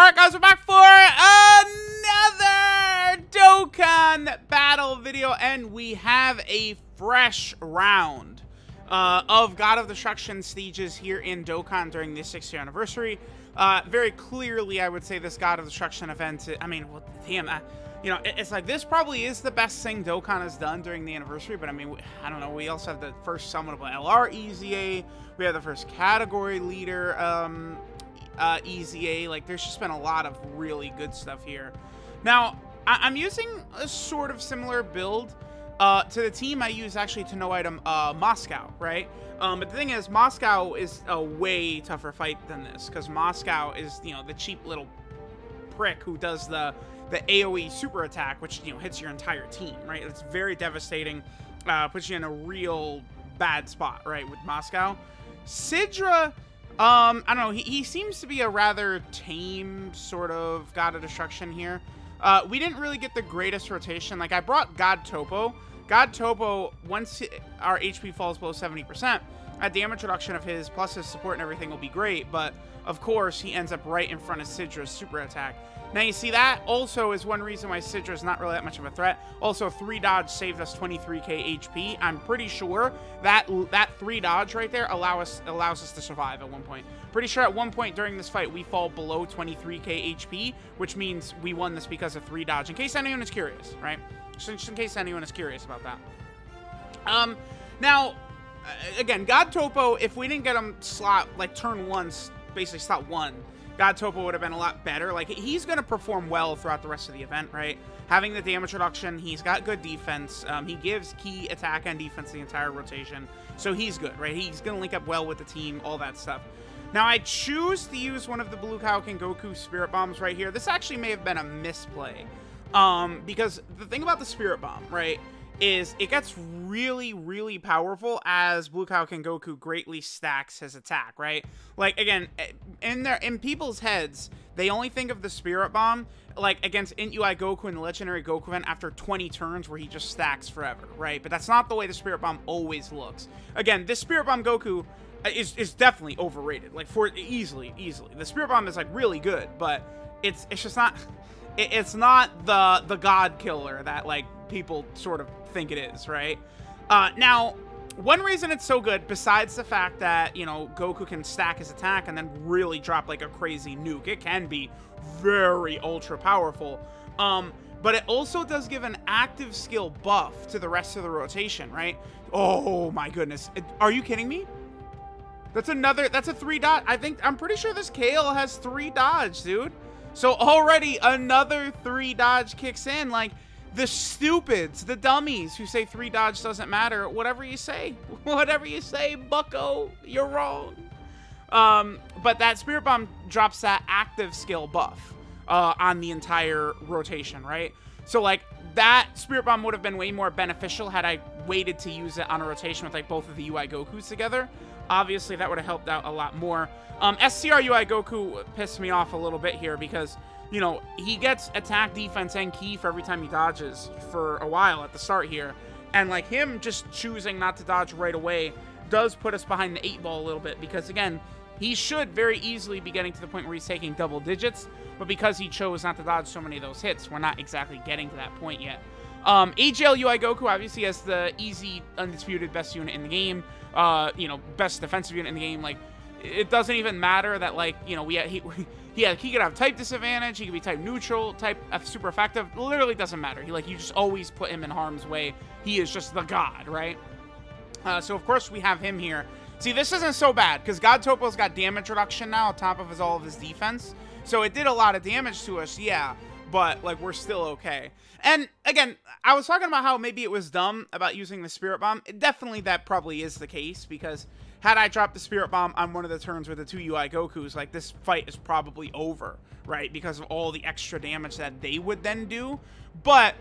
Alright guys, we're back for another Dokkan battle video, and we have a fresh round of God of Destruction stages here in Dokkan during the 6th year anniversary. Very clearly, I would say this God of Destruction event, I mean, well, damn, you know, it's like this probably is the best thing Dokkan has done during the anniversary, but I mean, I don't know, we also have the first summonable LR EZA, we have the first category leader EZA. Like, there's just been a lot of really good stuff here. Now, I'm using a sort of similar build to the team I use actually to no item Moscow, right? But the thing is, Moscow is a way tougher fight than this, because Moscow is, you know, the cheap little prick who does the AoE super attack, which, you know, hits your entire team, right? It's very devastating, puts you in a real bad spot, right, with Moscow. Sidra, I don't know, he seems to be a rather tame sort of God of Destruction here. We didn't really get the greatest rotation. Like, I brought God Topo. God Topo, once our HP falls below 70%, a damage reduction of his plus his support and everything will be great, but of course he ends up right in front of Sidra's super attack. Now you see, that also is one reason why Sidra is not really that much of a threat. Also, 3 dodge saved us 23k HP. I'm pretty sure that 3 dodge right there allows us to survive at one point. Pretty sure at one point during this fight we fall below 23k HP, which means we won this because of 3 dodge. In case anyone is curious, right? Just in case anyone is curious about that. Now, again, God Topo, if we didn't get him slot, like, turn 1, basically slot 1, God Topo would have been a lot better. Like, he's going to perform well throughout the rest of the event, right? Having the damage reduction, he's got good defense. He gives key attack and defense the entire rotation, so he's good, right? He's going to link up well with the team, all that stuff. Now, I choose to use one of the Blue Kaioken Goku Spirit Bombs right here. This actually may have been a misplay, because the thing about the Spirit Bomb, right, is it gets really, really powerful as Blue Kaioken Goku greatly stacks his attack, right? Like, again, in people's heads, they only think of the Spirit Bomb, like, against Int UI Goku in the Legendary Goku event after 20 turns where he just stacks forever, right? But that's not the way the Spirit Bomb always looks. Again, this Spirit Bomb Goku is definitely overrated, like, for easily. The Spirit Bomb is, like, really good, but it's just not... It's not the god killer that, like, people sort of think it is, right? Now, one reason it's so good, besides the fact that, you know, Goku can stack his attack and then really drop, like, a crazy nuke. It can be very ultra powerful. But it also does give an active skill buff to the rest of the rotation, right? Oh, my goodness. Are you kidding me? That's a 3 dodge. I'm pretty sure this Kale has 3 dodge, dude. So already another 3 dodge kicks in. Like, the stupids, the dummies who say 3 dodge doesn't matter, whatever you say, bucko, you're wrong. But that Spirit Bomb drops that active skill buff on the entire rotation, right? So, like, that Spirit Bomb would have been way more beneficial had I waited to use it on a rotation with, like, both of the UI Gokus together. Obviously, that would have helped out a lot more. SCR UI Goku pissed me off a little bit here because, you know, he gets attack, defense, and ki for every time he dodges for a while at the start here. And, like, him just choosing not to dodge right away does put us behind the 8 ball a little bit because, again, he should very easily be getting to the point where he's taking double digits, but because he chose not to dodge so many of those hits, we're not exactly getting to that point yet. AGL UI Goku obviously has the easy, undisputed best unit in the game, you know, best defensive unit in the game. Like, it doesn't even matter that, like, you know, he could have type disadvantage, he could be type neutral, type super effective. Literally doesn't matter. You just always put him in harm's way. He is just the god, right? So of course we have him here. See, this isn't so bad because God Topo's got damage reduction now on top of all of his defense. So it did a lot of damage to us, yeah, but, like, we're still okay. And again, I was talking about how maybe it was dumb about using the Spirit Bomb. Definitely that probably is the case, because had I dropped the Spirit Bomb on one of the turns with the 2 UI Gokus, like, this fight is probably over, right? Because of all the extra damage that they would then do. But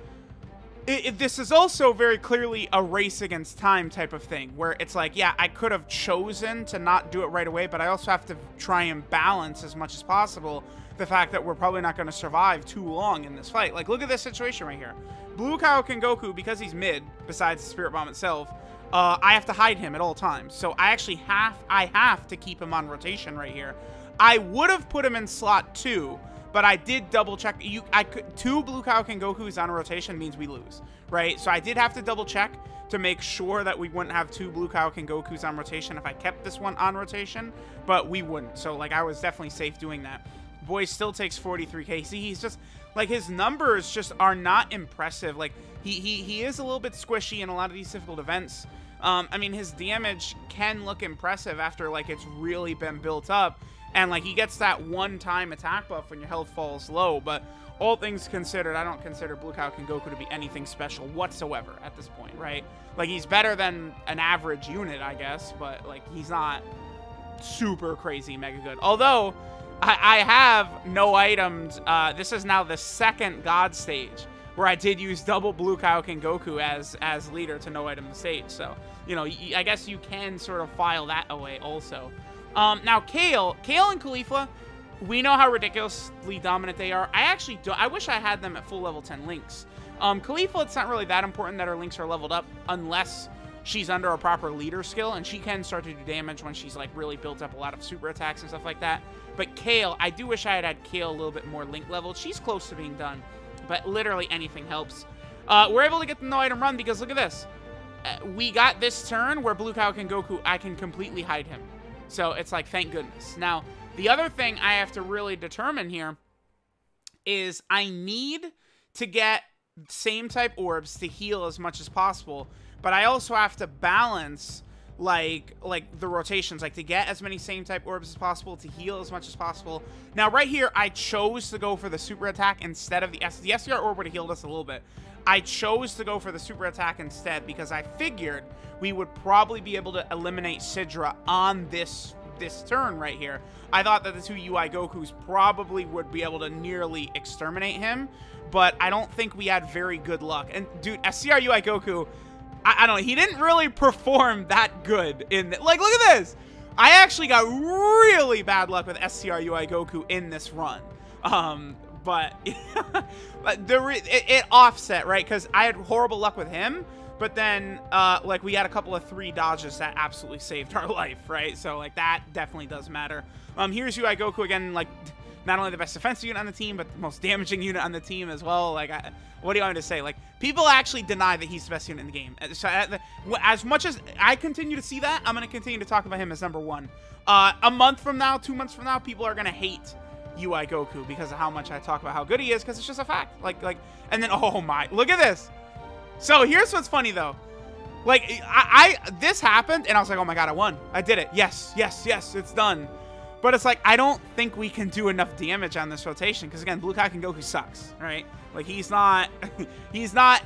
this is also very clearly a race against time type of thing, where it's like, yeah, I could have chosen to not do it right away, but I also have to try and balance as much as possible the fact that we're probably not going to survive too long in this fight. Like, look at this situation right here. Blue Kaioken Goku, because he's mid, besides the Spirit Bomb itself, I have to hide him at all times. So I actually have to keep him on rotation right here. I would have put him in slot 2, but I did double check. I could 2 Blue Kaioken Gokus on rotation means we lose, right? So I did have to double check to make sure that we wouldn't have 2 Blue Kaioken Gokus on rotation if I kept this one on rotation, but we wouldn't. So like I was definitely safe doing that. Boy still takes 43k. See, he's just like, his numbers just are not impressive. Like he is a little bit squishy in a lot of these difficult events. I mean, his damage can look impressive after like it's really been built up, and like he gets that one-time attack buff when your health falls low. But all things considered, I don't consider Blue Kaioken Goku to be anything special whatsoever at this point, right? Like, he's better than an average unit, I guess, but like he's not super crazy mega good. Although I have no items. This is now the second God stage where I did use double Blue Kaioken Goku as leader to no item the stage. So, you know, I guess you can sort of file that away also. Now, Kale and Caulifla, we know how ridiculously dominant they are. I wish I had them at full level 10 links. Caulifla, it's not really that important that her links are leveled up unless she's under a proper leader skill, and she can start to do damage when she's like really built up a lot of super attacks and stuff like that. But Kale, I do wish I had Kale a little bit more link leveled. She's close to being done, but literally anything helps. We're able to get the no item run because look at this. We got this turn where Blue Kaioken Goku, I can completely hide him. So it's like, thank goodness. Now, the other thing I have to really determine here is I need to get same type orbs to heal as much as possible, but I also have to balance like the rotations, like to get as many same type orbs as possible, to heal as much as possible. Now right here, I chose to go for the super attack instead of the SDR orb would have healed us a little bit. I chose to go for the super attack instead because I figured we would probably be able to eliminate Sidra on this turn right here. I thought that the 2 UI Gokus probably would be able to nearly exterminate him, but I don't think we had very good luck. And dude, SCR UI Goku, I don't know, he didn't really perform that good in like, look at this. I actually got really bad luck with SCR UI Goku in this run. But it offset, right? Because I had horrible luck with him, but then like we had a couple of 3 dodges that absolutely saved our life, right? So like that definitely does matter. Here's UI Goku again, like not only the best defensive unit on the team, but the most damaging unit on the team as well. Like, what do you want me to say? Like, people actually deny that he's the best unit in the game. So as much as I continue to see that, I'm going to continue to talk about him as #1. A month from now, 2 months from now, people are going to hate UI Goku because of how much I talk about how good he is, because it's just a fact. Like, and then, oh my, look at this. So here's what's funny though. Like, this happened and I was like, oh my God, I won. I did it. Yes, yes, yes, it's done. But it's like, I don't think we can do enough damage on this rotation because again, Blue Kaioken Goku sucks, right? Like, he's not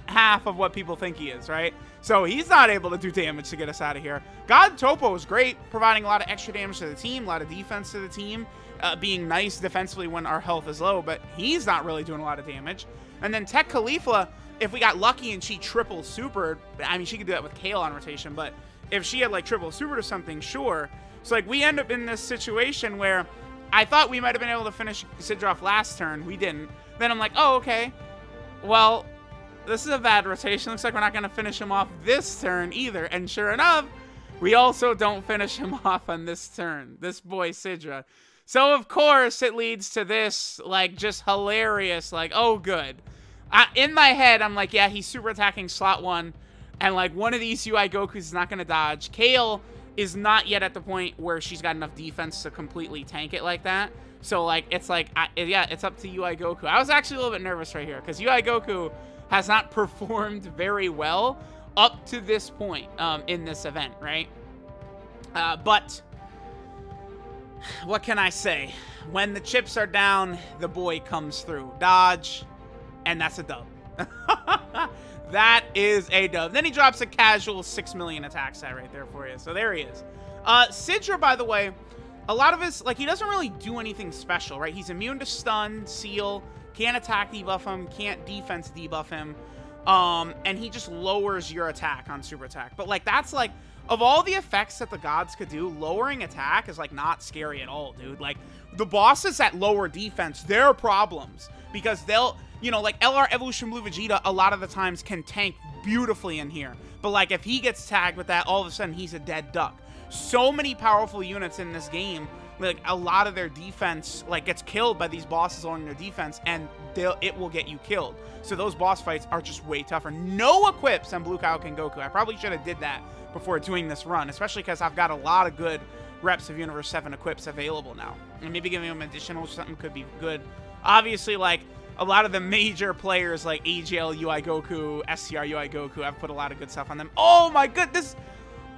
half of what people think he is, right? So he's not able to do damage to get us out of here. God Topo is great, providing a lot of extra damage to the team, a lot of defense to the team, being nice defensively when our health is low, but he's not really doing a lot of damage. And then Tech Caulifla, if we got lucky and she triple supered, I mean, she could do that with Kale on rotation, but if she had like triple supered or something, sure. So like we end up in this situation where I thought we might have been able to finish Sidra off last turn. We didn't. Then I'm like, oh, okay. Well, this is a bad rotation. Looks like we're not going to finish him off this turn either. And sure enough, we also don't finish him off on this turn. This boy Sidra. So of course it leads to this like just hilarious, like, oh good. In my head, I'm like, yeah, he's super attacking slot 1. And like one of these UI Gokus is not going to dodge. Kale is not yet at the point where she's got enough defense to completely tank it like that. So, like, it's like, yeah, it's up to UI Goku. I was actually a little bit nervous right here because UI Goku has not performed very well up to this point in this event, right? But what can I say? When the chips are down, the boy comes through. Dodge, and that's a dub. That is a dub. Then he drops a casual 6 million attack stat right there for you. So there he is. Sidra, by the way, a lot of his, like, he doesn't really do anything special, right? He's immune to stun, seal, can't attack debuff him, can't defense debuff him, and he just lowers your attack on super attack. But, like, that's, like, of all the effects that the gods could do, lowering attack is, like, not scary at all, dude. Like, the bosses that lower defense, they're problems. Because they'll, you know, like, LR Evolution Blue Vegeta a lot of the times can tank beautifully in here. But, like, if he gets tagged with that, all of a sudden he's a dead duck. So many powerful units in this game like a lot of their defense like gets killed by these bosses on their defense, and it will get you killed. So those boss fights are just way tougher. No equips on Blue Kaioken Goku. I probably should have did that before doing this run, especially because I've got a lot of good reps of Universe 7 equips available now. And maybe giving them additional or something could be good. Obviously, like, a lot of the major players like AGL UI Goku, SCR UI Goku, I've put a lot of good stuff on them. Oh my goodness!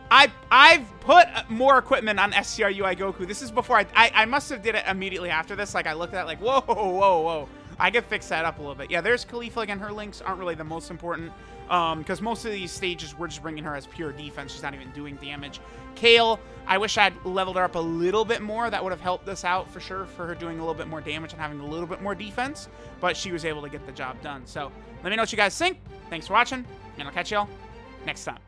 I've put more equipment on SCR UI Goku. This is before I must have did it immediately after this. Like, I looked at it like, whoa, whoa, whoa. I could fix that up a little bit. Yeah, there's Khalifa again. Her links aren't really the most important because most of these stages, we're just bringing her as pure defense. She's not even doing damage. Kale, I wish I'd leveled her up a little bit more. That would have helped us out for sure for her doing a little bit more damage and having a little bit more defense. But she was able to get the job done. So let me know what you guys think. Thanks for watching, and I'll catch y'all next time.